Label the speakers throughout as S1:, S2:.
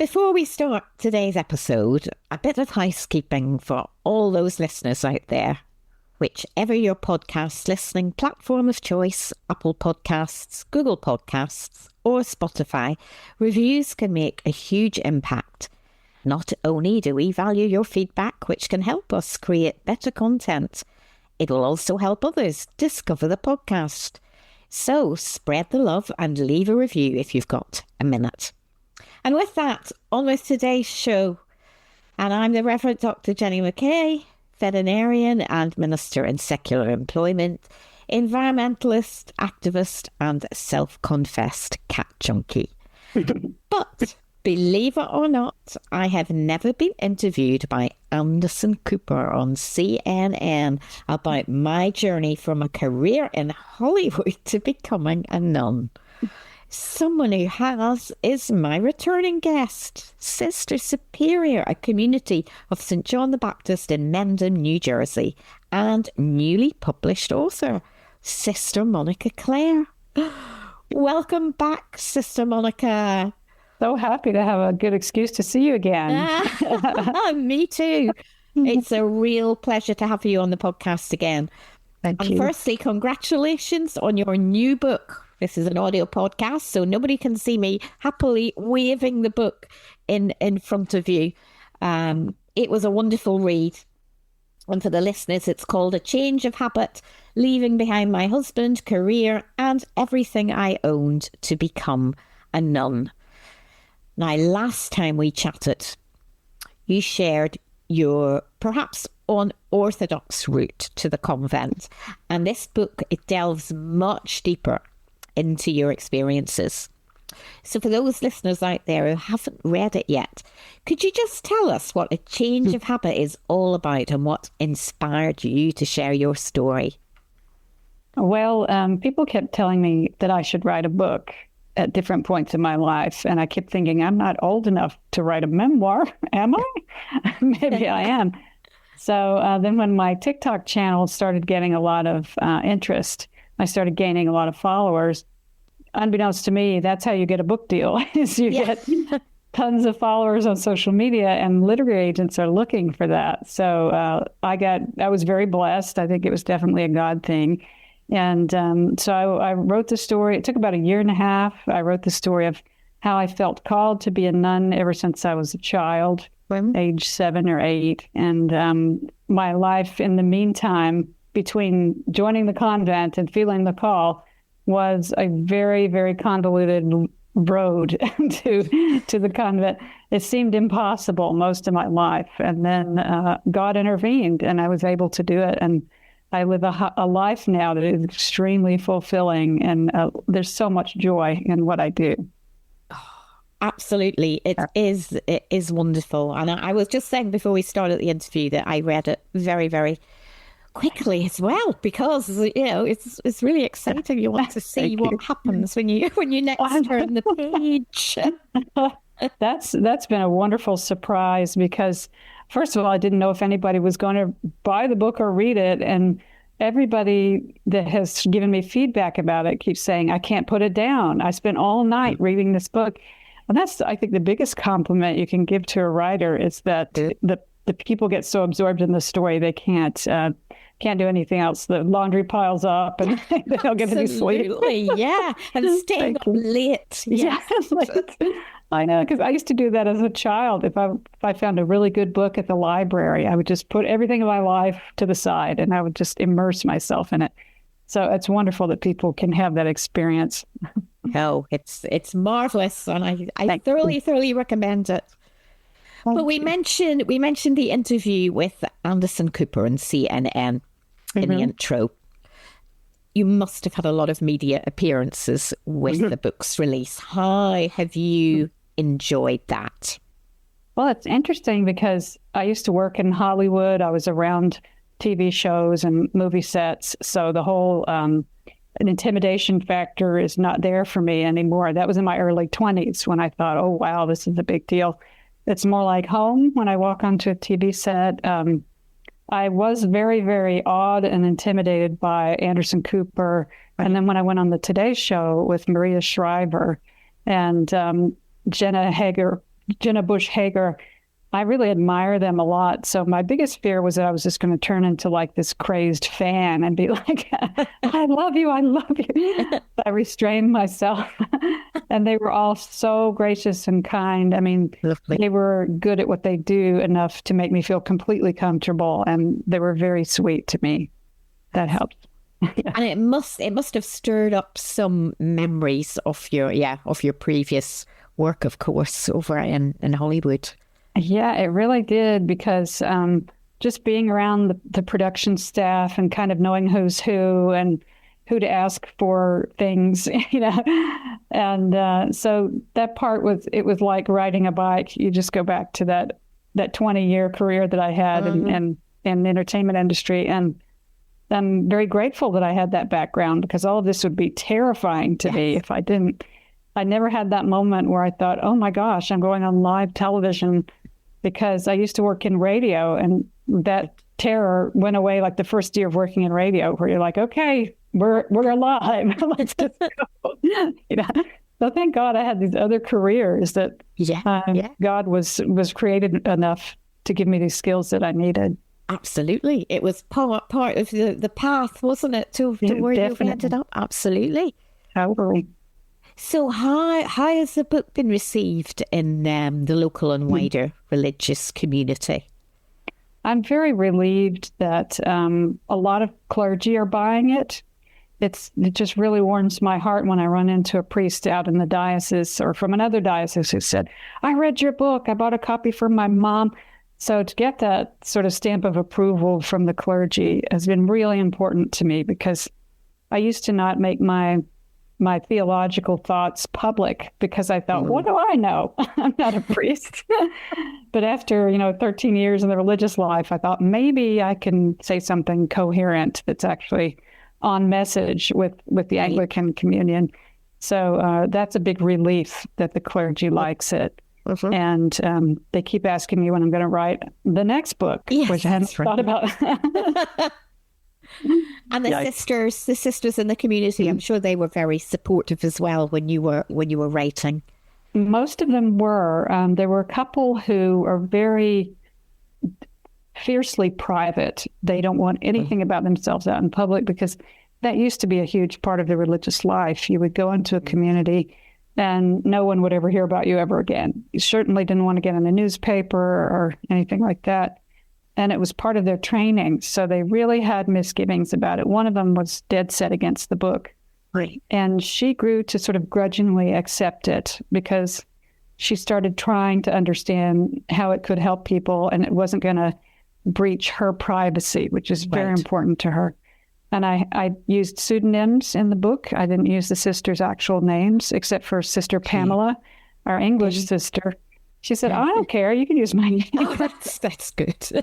S1: Before we start today's episode, a bit of housekeeping for all those listeners out there. Whichever your podcast listening platform of choice, Apple Podcasts, Google Podcasts, or Spotify, reviews can make a huge impact. Not only do we value your feedback, which can help us create better content, it'll also help others discover the podcast. So spread the love and leave a review if you've got a minute. And with that, on with today's show. And I'm the Reverend Dr. Jenny McKay, veterinarian and minister in secular employment, environmentalist, activist, and self-confessed cat junkie. But believe it or not, I have never been interviewed by Anderson Cooper on CNN about my journey from a career in Hollywood to becoming a nun. Someone who has is my returning guest, Sister Superior, a community of St. John the Baptist in Mendham, New Jersey, and newly published author, Sister Monica Clare. Welcome back, Sister Monica.
S2: So happy to have a good excuse to see you again.
S1: Me too. It's a real pleasure to have you on the podcast again.
S2: Thank you.
S1: Firstly, congratulations on your new book. This is an audio podcast, so nobody can see me happily waving the book in front of you. It was a wonderful read. And for the listeners, it's called A Change of Habit, Leaving Behind My Husband, Career, and Everything I Owned to Become a Nun. Now, last time we chatted, you shared your perhaps unorthodox route to the convent. And this book, it delves much deeper into your experiences. So for those listeners out there who haven't read it yet, could you just tell us what A Change of Habit is all about and what inspired you to share your story?
S2: Well, people kept telling me that I should write a book at different points in my life. And I kept thinking, I'm not old enough to write a memoir, am I? Maybe I am. So then when my TikTok channel started getting a lot of interest, I started gaining a lot of followers. Unbeknownst to me, that's how you get a book deal, is you get tons of followers on social media, and literary agents are looking for that. So I was very blessed. I think it was definitely a God thing. And so I wrote the story. It took about a year and a half. I wrote the story of how I felt called to be a nun ever since I was a child, age 7 or 8. And my life in the meantime, between joining the convent and feeling the call, was a very, very convoluted road to the convent. It seemed impossible most of my life. And then God intervened and I was able to do it. And I live a life now that is extremely fulfilling, and there's so much joy in what I do.
S1: Absolutely. It is wonderful. And I was just saying before we started the interview that I read it very, very quickly as well, because, you know, it's really exciting. You want to see what happens when you next turn the page.
S2: That's been a wonderful surprise because, first of all, I didn't know if anybody was going to buy the book or read it. And everybody that has given me feedback about it keeps saying, I can't put it down. I spent all night reading this book. And that's, I think, the biggest compliment you can give to a writer is that the people get so absorbed in the story they can't do anything else. The laundry piles up and they don't get any sleep.
S1: Yeah, and staying up late.
S2: Yeah, I know, because I used to do that as a child. If I found a really good book at the library, I would just put everything in my life to the side and I would just immerse myself in it. So it's wonderful that people can have that experience.
S1: Oh, it's marvelous, and I thoroughly recommend it. But we mentioned the interview with Anderson Cooper and CNN in the intro. You must have had a lot of media appearances with the book's release. How have you enjoyed that?
S2: Well, it's interesting because I used to work in Hollywood. I was around TV shows and movie sets. So the whole an intimidation factor is not there for me anymore. That was in my early 20s when I thought, oh, wow, this is a big deal. It's more like home when I walk onto a TV set. I was very, very awed and intimidated by Anderson Cooper. And then when I went on the Today Show with Maria Shriver and Jenna Jenna Bush Hager. I really admire them a lot. So my biggest fear was that I was just going to turn into like this crazed fan and be like, I love you. I love you. I restrained myself. And they were all so gracious and kind. I mean,
S1: Lovely.
S2: they were good at what they do enough to make me feel completely comfortable. And they were very sweet to me. That helped.
S1: Yeah. And it must have stirred up some memories of your previous work, of course, over in Hollywood.
S2: Yeah, it really did, because just being around the production staff and kind of knowing who's who and who to ask for things, and so that part was like riding a bike. You just go back to that 20-year career that I had in the entertainment industry, and I'm very grateful that I had that background, because all of this would be terrifying to me if I didn't. I never had that moment where I thought, oh my gosh, I'm going on live television, because I used to work in radio, and that terror went away like the first year of working in radio, where you're like, okay, we're alive. Let's just go. So thank God I had these other careers that God was created enough to give me these skills that I needed.
S1: Absolutely. It was part of the path, wasn't it, to where you've ended up? Absolutely.
S2: Totally.
S1: So how has the book been received in the local and wider religious community?
S2: I'm very relieved that a lot of clergy are buying it. It just really warms my heart when I run into a priest out in the diocese or from another diocese who said, I read your book. I bought a copy for my mom. So to get that sort of stamp of approval from the clergy has been really important to me, because I used to not make my theological thoughts public, because I thought, what do I know? I'm not a priest. But after, 13 years in the religious life, I thought maybe I can say something coherent that's actually on message with the Anglican Communion. So that's a big relief that the clergy likes it. And they keep asking me when I'm going to write the next book, which I hadn't thought about.
S1: And the sisters in the community, I'm sure they were very supportive as well when you were writing.
S2: Most of them were. There were a couple who are very fiercely private. They don't want anything about themselves out in public, because that used to be a huge part of the religious life. You would go into a community and no one would ever hear about you ever again. You certainly didn't want to get in the newspaper or anything like that. And it was part of their training. So they really had misgivings about it. One of them was dead set against the book.
S1: Right.
S2: And she grew to sort of grudgingly accept it, because she started trying to understand how it could help people, and it wasn't going to breach her privacy, which is very important to her. And I used pseudonyms in the book. I didn't use the sisters' actual names, except for Sister Pamela, our English sister. She said, I don't care. You can use my name.
S1: Oh, that's good.
S2: So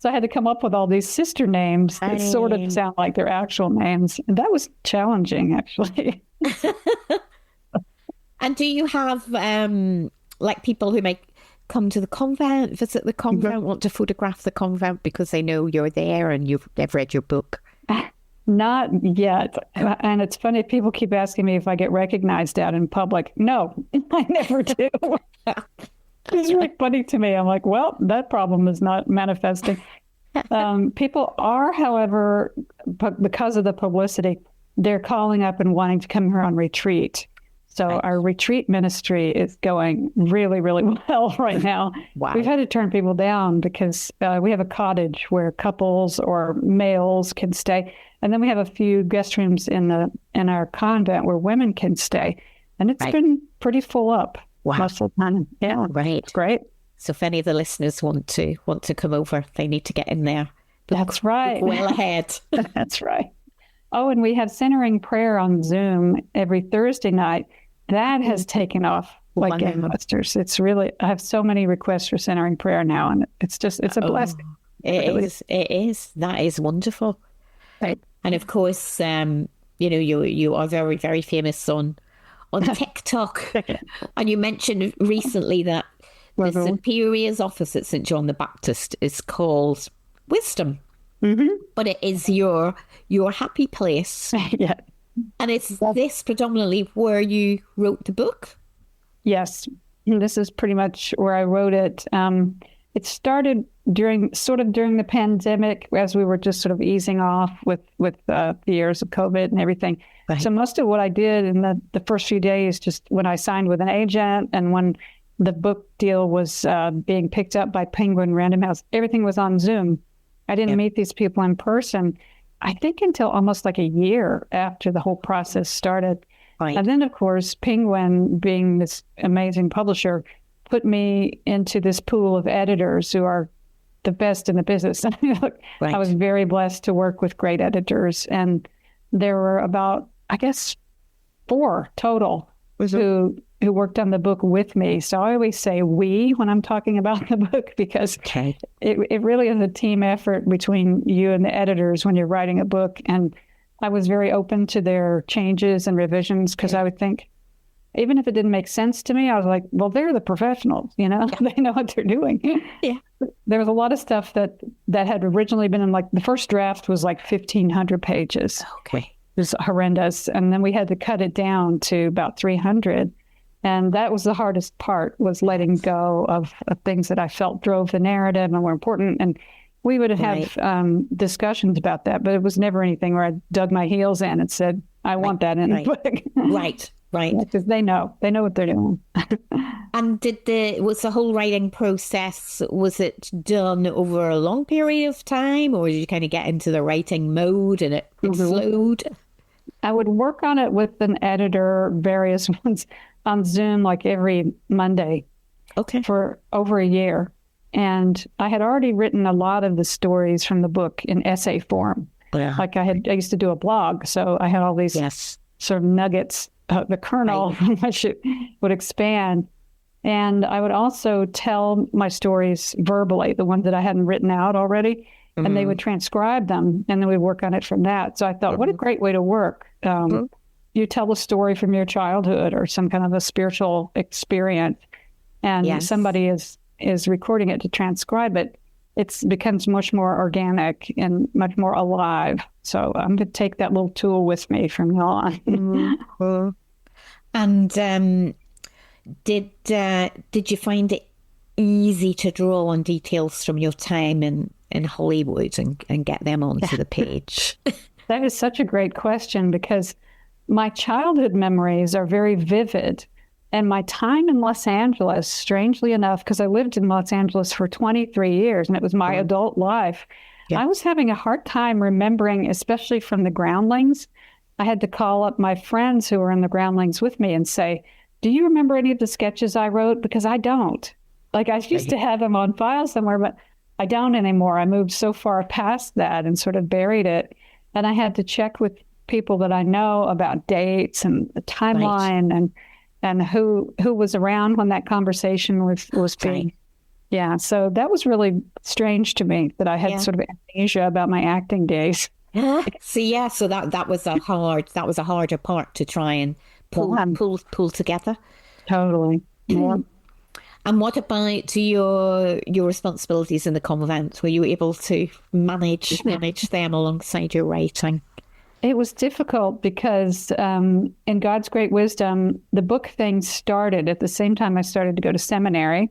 S2: I had to come up with all these sister names that sort of sound like their actual names. And that was challenging, actually.
S1: And do you have like people who might come to the convent, visit the convent, want to photograph the convent because they know you're there and they've read your book?
S2: Not yet. And it's funny, people keep asking me if I get recognized out in public. No, I never do. It's really funny to me. I'm like, well, that problem is not manifesting. People are, however, because of the publicity, they're calling up and wanting to come here on retreat. So our retreat ministry is going really, really well right now.
S1: Wow.
S2: We've had to turn people down because we have a cottage where couples or males can stay. And then we have a few guest rooms in our convent where women can stay. And it's been pretty full up most of the time. Yeah,
S1: right.
S2: Great.
S1: So if any of the listeners want to come over, they need to get in there.
S2: That's right.
S1: Well ahead.
S2: That's right. Oh, and we have centering prayer on Zoom every Thursday night. That has taken off like gangbusters. It's really, I have so many requests for centering prayer now, and it's a blessing.
S1: It is. That is wonderful.
S2: Right.
S1: And of course, you are very, very famous on TikTok. And you mentioned recently that the Superior's office at St. John the Baptist is called Wisdom. Mm-hmm. But it is your happy place.
S2: Yeah.
S1: And it's this predominantly where you wrote the book?
S2: Yes. This is pretty much where I wrote it. It started during the pandemic, as we were just sort of easing off with the years of COVID and everything.
S1: Right.
S2: So most of what I did in the first few days, just when I signed with an agent and when the book deal was being picked up by Penguin Random House, everything was on Zoom. I didn't meet these people in person, I think, until almost like a year after the whole process started.
S1: Right.
S2: And then, of course, Penguin, being this amazing publisher, put me into this pool of editors who are the best in the business. I was very blessed to work with great editors. And there were about, I guess, 4 total who worked on the book with me. So I always say we when I'm talking about the book, because it really is a team effort between you and the editors when you're writing a book. And I was very open to their changes and revisions, because I would think, even if it didn't make sense to me, I was like, well, they're the professionals, they know what they're doing. Yeah. There was a lot of stuff that had originally been in, like, the first draft was like 1,500 pages.
S1: Okay.
S2: It was horrendous. And then we had to cut it down to about 300. And that was the hardest part, was letting go of things that I felt drove the narrative and were important. And we would have discussions about that, but it was never anything where I dug my heels in and said, I want that in a book.
S1: Right.
S2: Because they know what they're doing.
S1: And was the whole writing process, was it done over a long period of time, or did you kind of get into the writing mode and it flowed?
S2: I would work on it with an editor, various ones, on Zoom, like every Monday.
S1: Okay.
S2: For over a year. And I had already written a lot of the stories from the book in essay form. Yeah. Like I used to do a blog, so I had all these sort of nuggets, the kernel from which it would expand. And I would also tell my stories verbally, the ones that I hadn't written out already, and they would transcribe them, and then we'd work on it from that. So I thought, what a great way to work. You tell a story from your childhood or some kind of a spiritual experience, and somebody is recording it to transcribe it. It becomes much more organic and much more alive. So I'm going to take that little tool with me from now on.
S1: And did you find it easy to draw on details from your time in Hollywood and get them onto the page?
S2: That is such a great question, because my childhood memories are very vivid. And my time in Los Angeles, strangely enough, because I lived in Los Angeles for 23 years and it was my adult life, I was having a hard time remembering, especially from the Groundlings. I had to call up my friends who were in the Groundlings with me and say, do you remember any of the sketches I wrote? Because I don't. Like, I used to have them on file somewhere, but I don't anymore. I moved so far past that and sort of buried it. And I had to check with people that I know about dates and the timeline and who was around when that conversation was being. Yeah, so that was really strange to me, that I had sort of amnesia about my acting days.
S1: So that was a harder part to try and pull together.
S2: Totally. Yeah.
S1: And what about your responsibilities in the convent? Were you able to manage them alongside your writing?
S2: It was difficult because in God's great wisdom, the book thing started at the same time I started to go to seminary.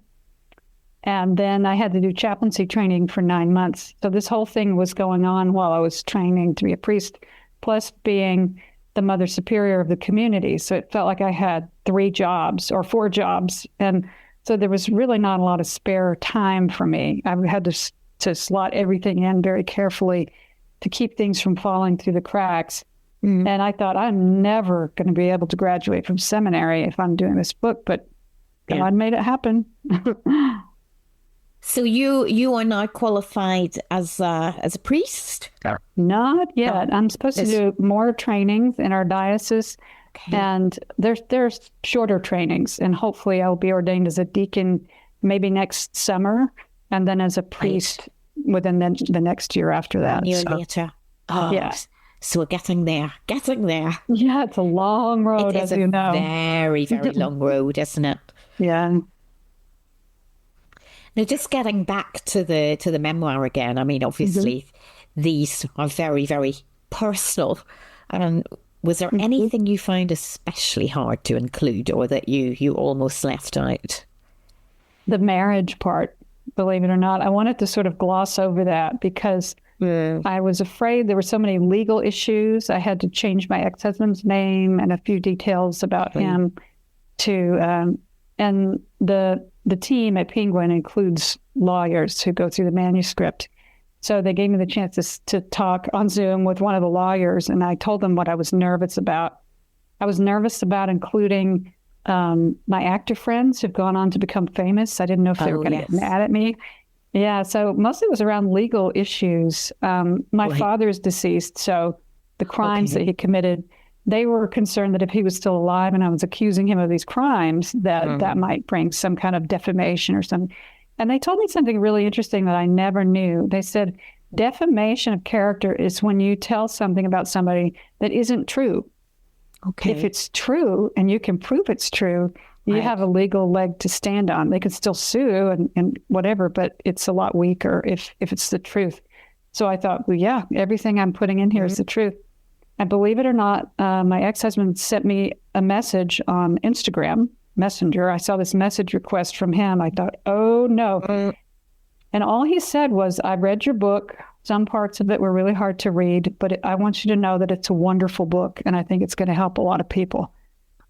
S2: And then I had to do chaplaincy training for 9 months. So this whole thing was going on while I was training to be a priest, plus being the mother superior of the community. So it felt like I had 3 jobs or 4 jobs. And so there was really not a lot of spare time for me. I had to slot everything in very carefully to keep things from falling through the cracks. And I thought, I'm never going to be able to graduate from seminary if I'm doing this book, but God made it happen.
S1: So you are now qualified as a priest?
S2: Not yet. I'm supposed to do more trainings in our diocese, and there's shorter trainings, and hopefully I'll be ordained as a deacon maybe next summer, and then as a priest within the next year after that.
S1: 1 year later. Oh, yes. So we're getting there.
S2: Yeah, it's a long road, as you know.
S1: Very, very long road, isn't it?
S2: Yeah.
S1: Now, just getting back to the memoir again, I mean, obviously, these are very, very personal. And Was there anything you found especially hard to include, or that you almost left out?
S2: The marriage part, believe it or not, I wanted to sort of gloss over that because I was afraid there were so many legal issues. I had to change my ex-husband's name and a few details about him to, and the team at Penguin includes lawyers who go through the manuscript. So they gave me the chance to talk on Zoom with one of the lawyers, and I told them what I was nervous about. I was nervous about including my actor friends who've gone on to become famous. I didn't know if they were going to get mad at me. Yeah, so mostly it was around legal issues. My father's deceased, so the crimes that he committed, they were concerned that if he was still alive and I was accusing him of these crimes, that might bring some kind of defamation or something. And they told me something really interesting that I never knew. They said defamation of character is when you tell something about somebody that isn't true. Okay. If it's true and you can prove it's true, you have a legal leg to stand on. They could still sue and whatever, but it's a lot weaker if it's the truth. So I thought, well, yeah, everything I'm putting in here is the truth. And believe it or not, my ex-husband sent me a message on Instagram Messenger. I saw this message request from him. I thought, oh, no. And all he said was, I read your book. Some parts of it were really hard to read, but I want you to know that it's a wonderful book, and I think it's going to help a lot of people.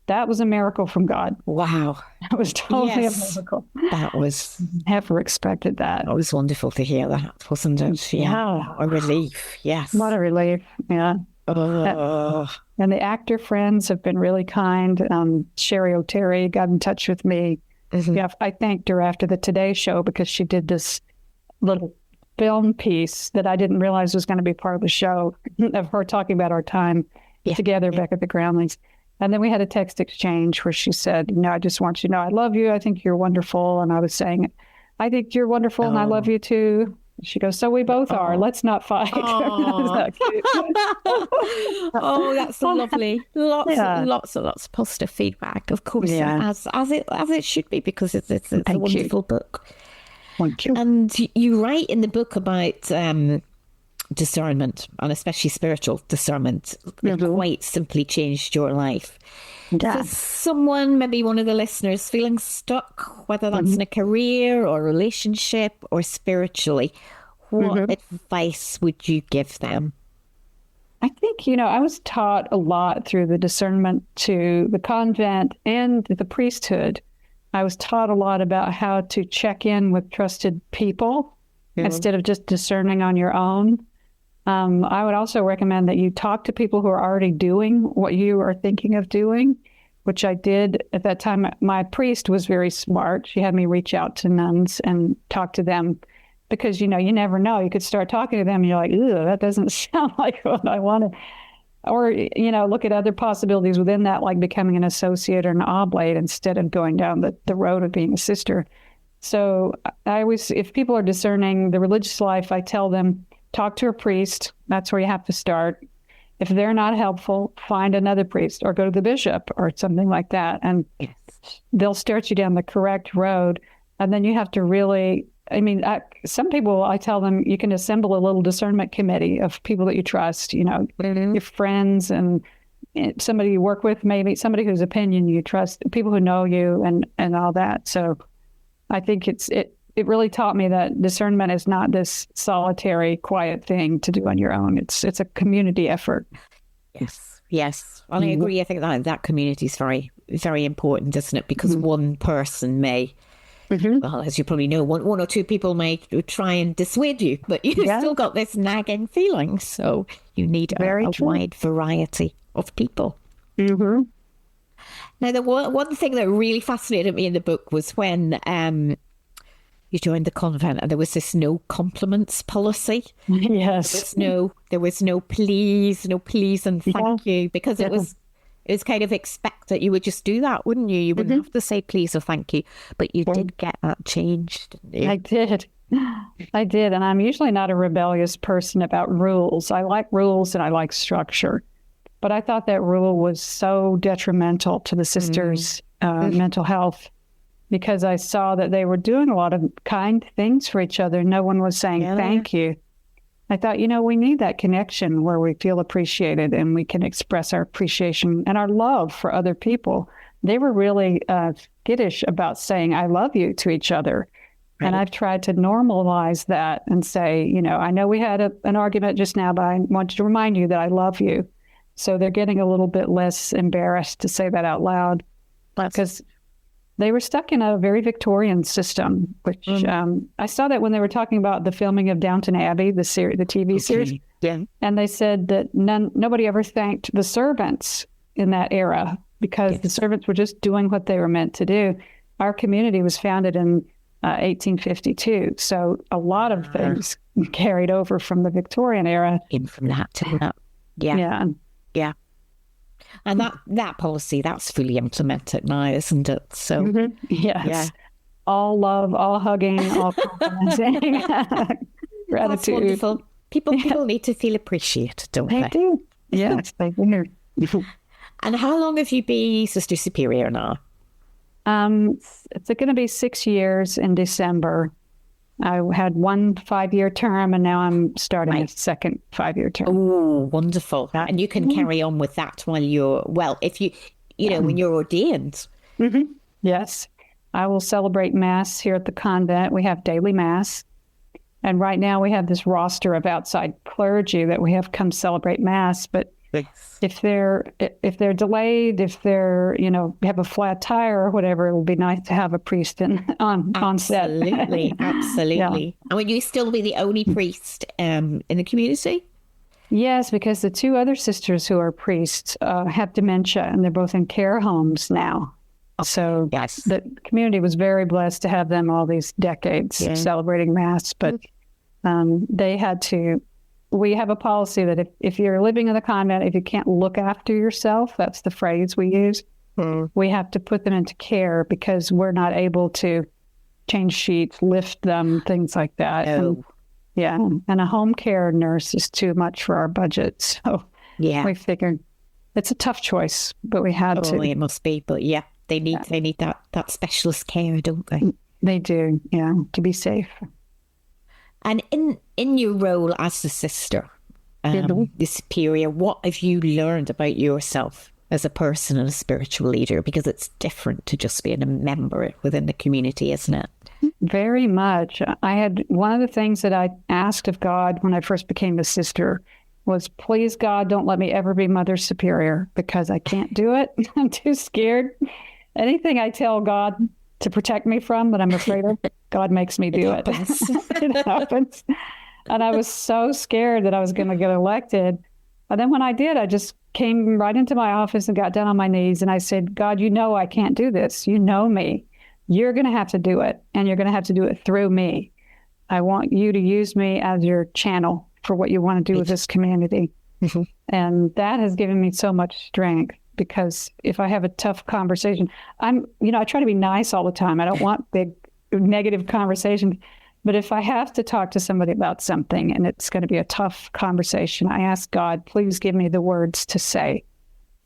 S2: That was a miracle from God.
S1: Wow.
S2: That was totally a miracle.
S1: That was...
S2: Never expected that.
S1: It was wonderful to hear that, wasn't it? Yeah. A relief, yes.
S2: What a relief, yeah. And the actor friends have been really kind. Sherry O'Terry got in touch with me. Yeah, I thanked her after the Today Show because she did this little film piece that I didn't realize was going to be part of the show of her talking about our time together back at the Groundlings. And then we had a text exchange where she said, I just want you to know I love you. I think you're wonderful. And I was saying, I think you're wonderful and I love you too. She goes, so we both are. Let's not fight.
S1: That that's so lovely. Lots of positive feedback, of course, as it should be, because it's a wonderful book.
S2: Thank you.
S1: And you write in the book about discernment, and especially spiritual discernment. It quite simply changed your life. For someone, maybe one of the listeners, feeling stuck, whether that's in a career or relationship or spiritually, what advice would you give them?
S2: I think, I was taught a lot through the discernment to the convent and the priesthood. I was taught a lot about how to check in with trusted people instead of just discerning on your own. I would also recommend that you talk to people who are already doing what you are thinking of doing, which I did at that time. My priest was very smart. She had me reach out to nuns and talk to them because, you never know. You could start talking to them and you're like, ooh, that doesn't sound like what I wanted. Or, look at other possibilities within that, like becoming an associate or an oblate instead of going down the road of being a sister. So I always, if people are discerning the religious life, I tell them, talk to a priest. That's where you have to start. If they're not helpful, find another priest or go to the bishop or something like that. And they'll start you down the correct road. And then you have to really, some people, I tell them, you can assemble a little discernment committee of people that you trust, your friends and somebody you work with, maybe somebody whose opinion you trust, people who know you and all that. So I think it really taught me that discernment is not this solitary, quiet thing to do on your own. It's a community effort.
S1: Yes. And I agree. I think that community is very, very important, isn't it? Because one person may, well, as you probably know, one or two people may try and dissuade you, but you've still got this nagging feeling. So you need a wide variety of people. Now, the one thing that really fascinated me in the book was when you joined the convent and there was this no compliments policy.
S2: Yes.
S1: There was no please and thank you, because it was kind of expect that you would just do that, wouldn't you? You wouldn't have to say please or thank you, but you did get that changed, didn't you?
S2: I did. And I'm usually not a rebellious person about rules. I like rules and I like structure. But I thought that rule was so detrimental to the sisters' mental health, because I saw that they were doing a lot of kind things for each other. No one was saying thank you. I thought, we need that connection where we feel appreciated and we can express our appreciation and our love for other people. They were really skittish about saying, I love you to each other. Right. And I've tried to normalize that and say, I know we had an argument just now, but I want to remind you that I love you. So they're getting a little bit less embarrassed to say that out loud because they were stuck in a very Victorian system, which I saw that when they were talking about the filming of Downton Abbey, the TV series.
S1: Yeah.
S2: And they said that nobody ever thanked the servants in that era because the servants were just doing what they were meant to do. Our community was founded in 1852. So a lot of things carried over from the Victorian era.
S1: In from that to that. Yeah.
S2: Yeah.
S1: Yeah. And that policy, that's fully implemented now, isn't it? So,
S2: yes. Yeah. All love, all hugging, all complimenting. Gratitude.
S1: That's wonderful. People need to feel appreciated, don't they?
S2: They do. Yes, they do.
S1: And how long have you been Sister Superior now?
S2: It's going to be 6 years in December. I had 1 5-year term, and now I'm starting a second 5-year term.
S1: Oh, wonderful. And you can carry on with that while if when you're ordained.
S2: Mm-hmm. Yes. I will celebrate Mass here at the convent. We have daily Mass. And right now we have this roster of outside clergy that we have come celebrate Mass. But if they're delayed, if they're, have a flat tire or whatever, it would be nice to have a priest on set.
S1: Absolutely. Yeah. And would you still be the only priest in the community?
S2: Yes, because the 2 other sisters who are priests have dementia, and they're both in care homes now. So the community was very blessed to have them all these decades celebrating Mass, but they had to. We have a policy that if you're living in the convent, if you can't look after yourself, that's the phrase we use, we have to put them into care because we're not able to change sheets, lift them, things like that.
S1: Oh.
S2: And a home care nurse is too much for our budget. So we figured it's a tough choice, but we had to.
S1: It must be, but they need that specialist care, don't they?
S2: They do, to be safe.
S1: And in your role as the sister, the superior, what have you learned about yourself as a person and a spiritual leader? Because it's different to just being a member within the community, isn't it?
S2: Very much. I had one of the things that I asked of God when I first became a sister was, please, God, don't let me ever be Mother Superior because I can't do it. I'm too scared. Anything I tell God to protect me from that I'm afraid of, God makes me do it. It happens. And I was so scared that I was going to get elected. And then when I did, I just came right into my office and got down on my knees. And I said, God, I can't do this. You know me. You're going to have to do it. And you're going to have to do it through me. I want you to use me as your channel for what you want to do with this community. Mm-hmm. And that has given me so much strength. Because if I have a tough conversation, I try to be nice all the time. I don't want big negative conversations. But if I have to talk to somebody about something and it's going to be a tough conversation, I ask God, please give me the words to say.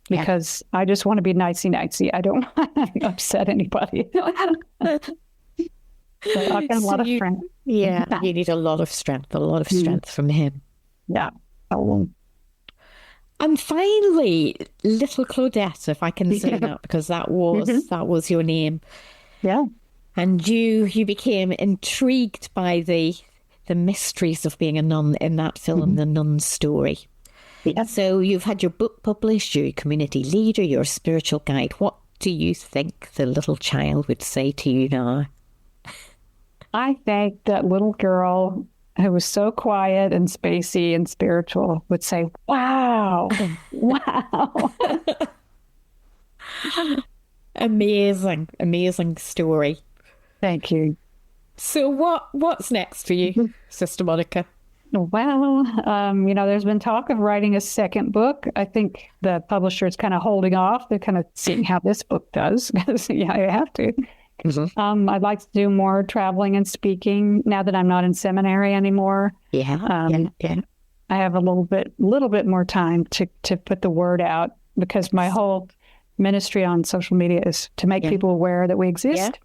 S2: Because I just want to be nicey-nicey. I don't want to upset anybody. So I've got a lot of strength.
S1: Yeah, you need a lot of strength from him.
S2: Yeah.
S1: And finally, little Claudette, if I can say that, because that was your name.
S2: Yeah.
S1: And you became intrigued by the mysteries of being a nun in that film, The Nun Story. Yeah. So you've had your book published, you're a community leader, you're a spiritual guide. What do you think the little child would say to you now?
S2: I think that little girl who was so quiet and spacey and spiritual would say, wow, wow.
S1: Amazing story.
S2: Thank you.
S1: So what's next for you, Sister Monica?
S2: Well, there's been talk of writing a second book. I think the publisher is kind of holding off. They're kind of seeing how this book does because, you have to. Mm-hmm. I'd like to do more traveling and speaking now that I'm not in seminary anymore. I have a little bit more time to put the word out because my whole ministry on social media is to make people aware that we exist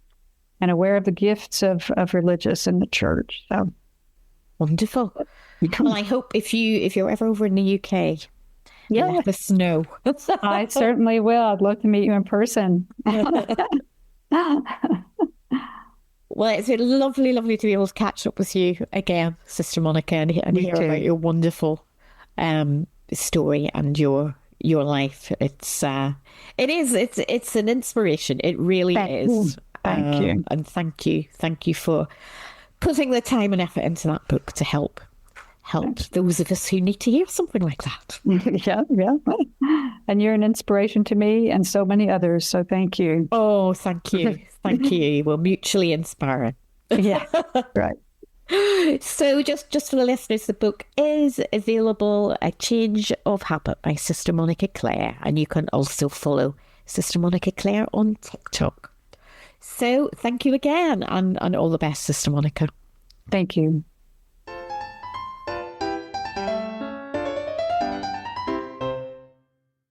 S2: and aware of the gifts of religious in the church. So
S1: wonderful. Well, I hope if you're ever over in the UK,
S2: Yeah,
S1: let us know.
S2: I certainly will. I'd love to meet you in person.
S1: Well, it's been lovely, lovely to be able to catch up with you again, Sister Monica, and hear
S2: too.
S1: about your wonderful story and your life. It's an inspiration. It really is.
S2: Thank you.
S1: And thank you for putting the time and effort into that book to help those of us who need to hear something like that.
S2: Yeah. And you're an inspiration to me and so many others. So thank you.
S1: Oh, thank you. Thank you. We're mutually inspiring.
S2: Yeah, right.
S1: So just for the listeners, the book is available, A Change of Habit by Sister Monica Clare. And you can also follow Sister Monica Clare on TikTok. So thank you again and all the best, Sister Monica.
S2: Thank you.